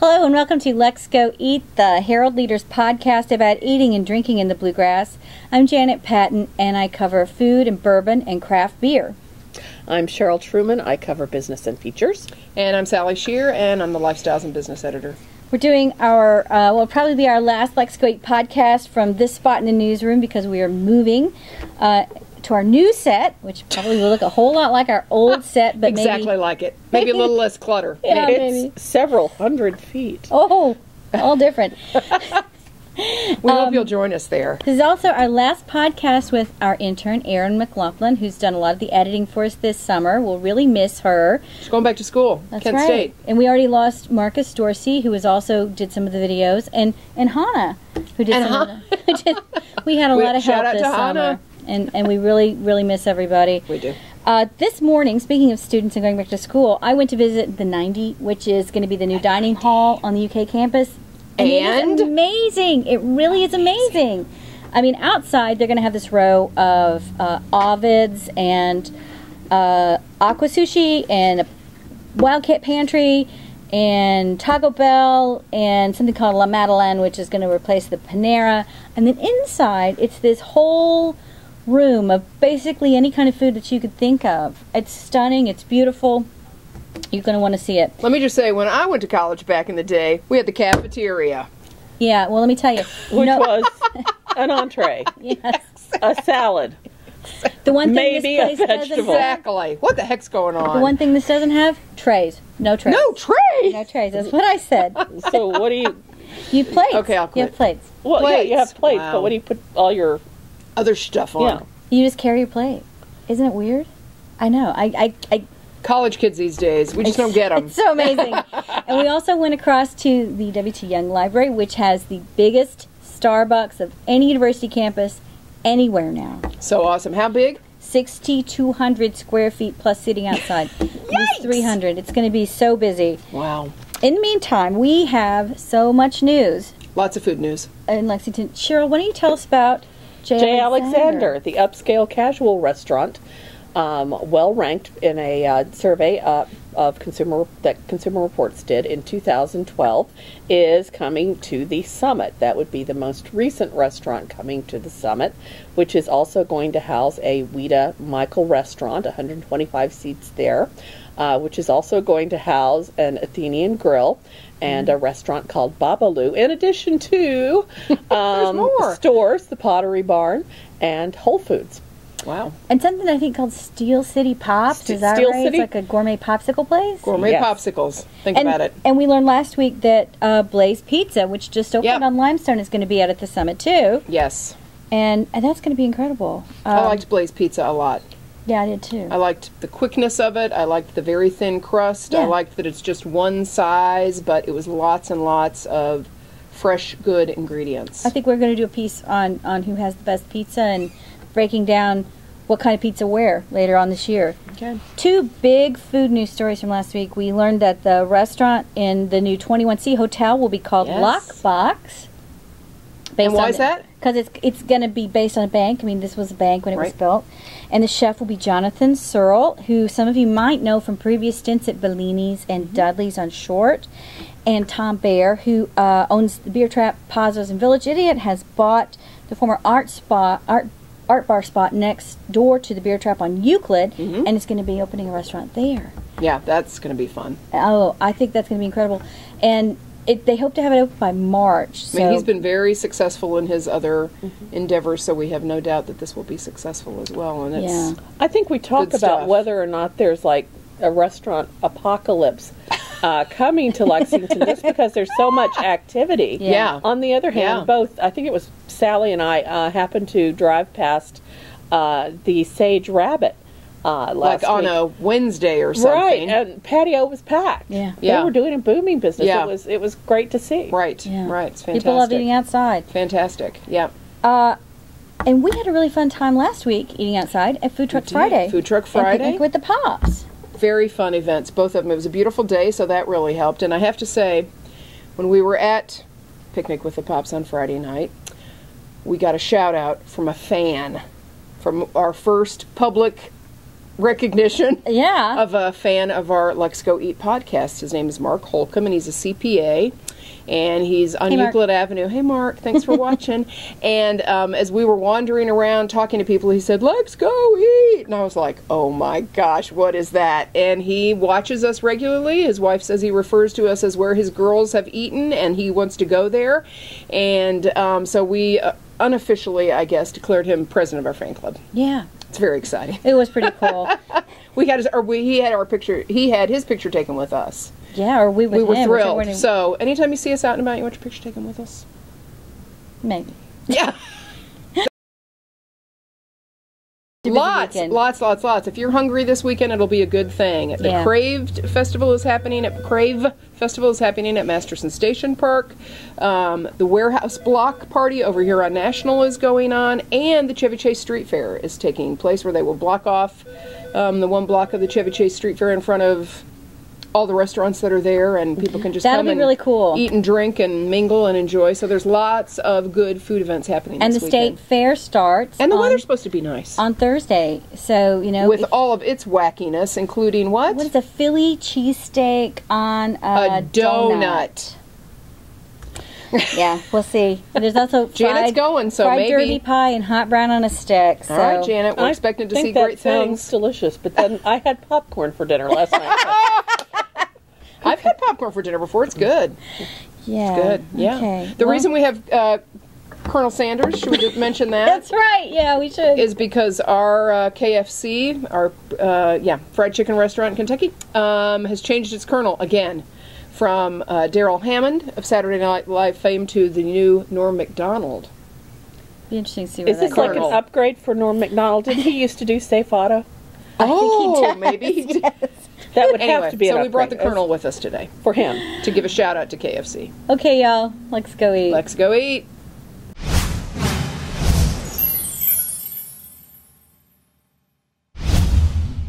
Hello and welcome to LexGo Eat, the Herald Leaders podcast about eating and drinking in the bluegrass. I'm Janet Patton and I cover food and bourbon and craft beer. I'm Cheryl Truman. I cover business and features. And I'm Sally Scherer and I'm the Lifestyles and Business Editor. We're doing our, will probably be our last LexGo Eat podcast from this spot in the newsroom because we are moving to our new set, which probably will look a whole lot like our old set, but exactly like it. Maybe a little less clutter. Yeah, it's several hundred feet. Oh, all different. We hope you'll join us there. This is also our last podcast with our intern, Erin McLaughlin, who's done a lot of the editing for us this summer. We'll really miss her. She's going back to school. That's Kent right. State. And we already lost Marcus Dorsey, who also did some of the videos, and Hannah, who did some of the... we had a lot of help this summer. And we really, really miss everybody. We do. This morning, speaking of students and going back to school, I went to visit the 90, which is going to be the new dining hall on the UK campus. And it is amazing. It really is amazing. I mean, outside, they're going to have this row of Ovid's and Aqua Sushi and a Wildcat Pantry and Taco Bell and something called La Madeleine, which is going to replace the Panera. And then inside, it's this whole room of basically any kind of food that you could think of. It's stunning. It's beautiful. You're going to want to see it. Let me just say, when I went to college back in the day, we had the cafeteria. Yeah, well, let me tell you. Which was an entree. Yes. A salad. The one thing maybe this place a vegetable. Exactly. What the heck's going on? The one thing this doesn't have? Trays. No trays. No trays? No trays. That's what I said. So what do you... You have plates. Okay, I'll quit. You have plates. Well, Plates. yeah, you have plates, Wow. but what do you put all your... Other stuff on. Yeah. You just carry your plate. Isn't it weird? I know. I College kids these days, we just don't get them. It's so amazing. And we also went across to the W.T. Young Library, which has the biggest Starbucks of any university campus anywhere now. So awesome. How big? 6,200 square feet plus sitting outside. At least 300. It's going to be so busy. Wow. In the meantime, we have so much news Lots of food news. in Lexington. Cheryl, why don't you tell us about J. Alexander, the upscale casual restaurant, well ranked in a survey of Consumer Reports did in 2012, is coming to the Summit. That would be the most recent restaurant coming to the Summit, which is also going to house a Weta Michael restaurant, 125 seats there, which is also going to house an Athenian grill and a restaurant called Babalu, in addition to stores, the Pottery Barn, and Whole Foods. Wow. And something I think called Steel City Pops. Is that Steel right? City? It's like a gourmet popsicle place? Gourmet Yes. popsicles. Think about it. And we learned last week that Blaze Pizza, which just opened Yep. on Limestone, is going to be out at the Summit too. Yes. And that's going to be incredible. I liked Blaze Pizza a lot. Yeah, I did too. I liked the quickness of it. I liked the very thin crust. Yeah. I liked that it's just one size, but it was lots and lots of fresh, good ingredients. I think we're going to do a piece on who has the best pizza and breaking down what kind of pizza where later on this year. Okay. Two big food news stories from last week. We learned that the restaurant in the new 21C Hotel will be called Yes. Lockbox. And why is that? Because it's going to be based on a bank. I mean, this was a bank when it was Right. built. And the chef will be Jonathan Searle, who some of you might know from previous stints at Bellini's and Dudley's on Short. And Tom Baer, who owns the Beer Trap, Pazos, and Village Idiot, has bought the former art bar spot next door to the Beer Trap on Euclid, and it's going to be opening a restaurant there. Yeah, that's going to be fun. Oh, I think that's going to be incredible. And they hope to have it open by March. So. I mean, he's been very successful in his other endeavors, so we have no doubt that this will be successful as well. And it's Yeah. I think we talk Good about stuff. whether or not there's like a restaurant apocalypse coming to Lexington just because there's so much activity. Yeah. On the other hand, Yeah. both, I think it was Sally and I happened to drive past the Sage Rabbit last like on week. a Wednesday or something. Right, and patio was packed. Yeah. They Yeah. were doing a booming business. Yeah. It was great to see. Right, Yeah. right. It's fantastic. People love eating outside. Fantastic, yeah. And we had a really fun time last week eating outside at Food Truck Friday. Food Truck And Friday. Picnic with the Pops. Very fun events, both of them. It was a beautiful day, so that really helped. And I have to say, when we were at Picnic with the Pops on Friday night, we got a shout out from a fan, from our first public recognition Yeah. of a fan of our LexGo Eat podcast. His name is Mark Holcomb, and he's a CPA. And he's on Euclid Avenue. Hey, Mark, thanks for watching. And as we were wandering around talking to people, he said, "Let's go eat." And I was like, oh my gosh, what is that? And he watches us regularly. His wife says he refers to us as where his girls have eaten, and he wants to go there. And so we unofficially, I guess, declared him president of our fan club. Yeah. It's very exciting. It was pretty cool. He had his picture taken with us. Yeah, or we We were him, thrilled. So anytime you see us out and about, you want your picture taken with us? Maybe. Yeah. Lots. If you're hungry this weekend, it'll be a good thing. The Crave Festival is happening at Masterson Station Park. The Warehouse Block Party over here on National is going on, and the Chevy Chase Street Fair is taking place, where they will block off the one block of the Chevy Chase Street Fair in front of all the restaurants that are there, and people can just come and really cool. Eat and drink and mingle and enjoy. So there's lots of good food events happening and this the weekend. State Fair starts. And the weather's supposed to be nice. On Thursday. So, with all of its wackiness, including what? What is a Philly cheesesteak on a donut? Yeah, we'll see. There's also Janet's going, so fried maybe derby pie and hot brown on a stick. So. All right, Janet, we're expecting to see great things. Sounds delicious, but then I had popcorn for dinner last night. I've had popcorn for dinner before. It's good. Yeah. It's good. Yeah. Okay. The reason we have Colonel Sanders, should we just mention that? That's right. Yeah, we should. Is because our KFC, our fried chicken restaurant in Kentucky, has changed its colonel again. From Daryl Hammond of Saturday Night Live fame to the new Norm Macdonald. Be interesting to see what Is this like an upgrade for Norm Macdonald? Didn't he used to do Safe Auto? Oh, maybe he did. That would have to be an so we upgrade. brought the Colonel with us today. For him. To give a shout out to KFC. Okay, y'all. Let's go eat. Let's go eat.